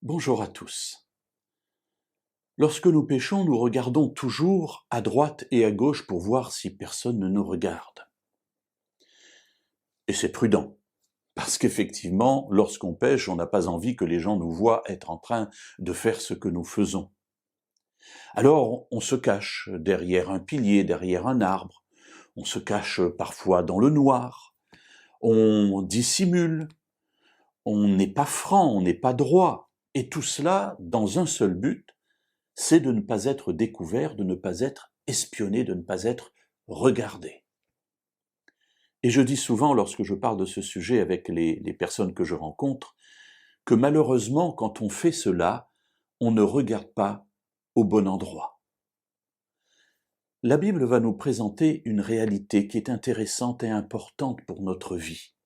Bonjour à tous. Lorsque nous péchons, nous regardons toujours à droite et à gauche pour voir si personne ne nous regarde. Et c'est prudent, parce qu'effectivement, lorsqu'on pêche, on n'a pas envie que les gens nous voient être en train de faire ce que nous faisons. Alors, on se cache derrière un pilier, derrière un arbre, on se cache parfois dans le noir, on dissimule, on n'est pas franc, on n'est pas droit, et tout cela dans un seul but, c'est de ne pas être découvert, de ne pas être espionné, de ne pas être regardé. Et je dis souvent, lorsque je parle de ce sujet avec les personnes que je rencontre, que malheureusement, quand on fait cela, on ne regarde pas au bon endroit. La Bible va nous présenter une réalité qui est intéressante et importante pour notre vie,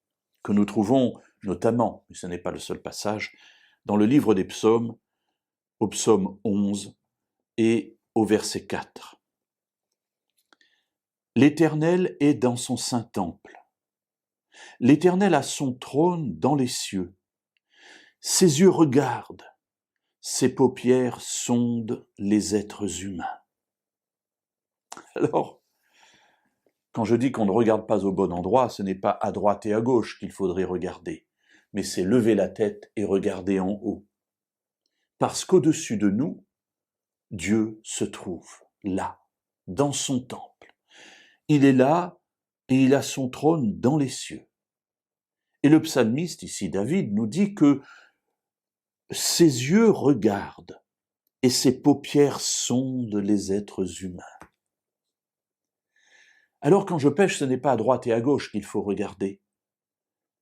que nous trouvons notamment, mais ce n'est pas le seul passage, dans le livre des psaumes, au psaume 11, et au verset 4. L'Éternel est dans son saint temple. L'Éternel a son trône dans les cieux. Ses yeux regardent, ses paupières sondent les êtres humains. Alors, quand je dis qu'on ne regarde pas au bon endroit, ce n'est pas à droite et à gauche qu'il faudrait regarder, mais c'est lever la tête et regarder en haut. Parce qu'au-dessus de nous, Dieu se trouve là, dans son temple. Il est là et il a son trône dans les cieux. Et le psalmiste, ici David, nous dit que ses yeux regardent et ses paupières sondent les êtres humains. Alors quand je pêche, ce n'est pas à droite et à gauche qu'il faut regarder,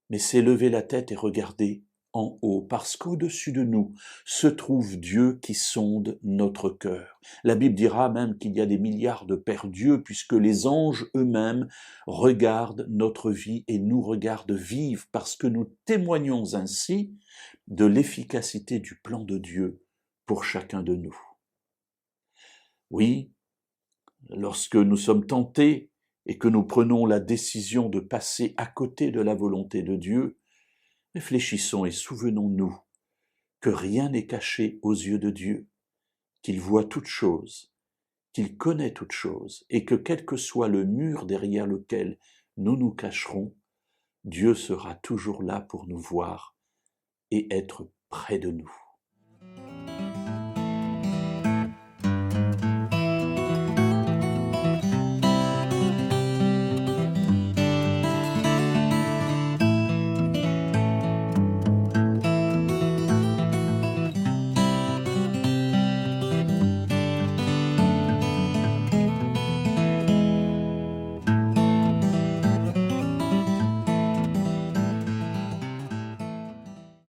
mais c'est lever la tête et regarder en haut, parce qu'au-dessus de nous se trouve Dieu qui sonde notre cœur. La Bible dira même qu'il y a des milliards de pères Dieu, puisque les anges eux-mêmes regardent notre vie et nous regardent vivre, parce que nous témoignons ainsi de l'efficacité du plan de Dieu pour chacun de nous. Oui, lorsque nous sommes tentés et que nous prenons la décision de passer à côté de la volonté de Dieu, réfléchissons et souvenons-nous que rien n'est caché aux yeux de Dieu, qu'il voit toutes choses, qu'il connaît toutes choses, et que quel que soit le mur derrière lequel nous nous cacherons, Dieu sera toujours là pour nous voir et être près de nous.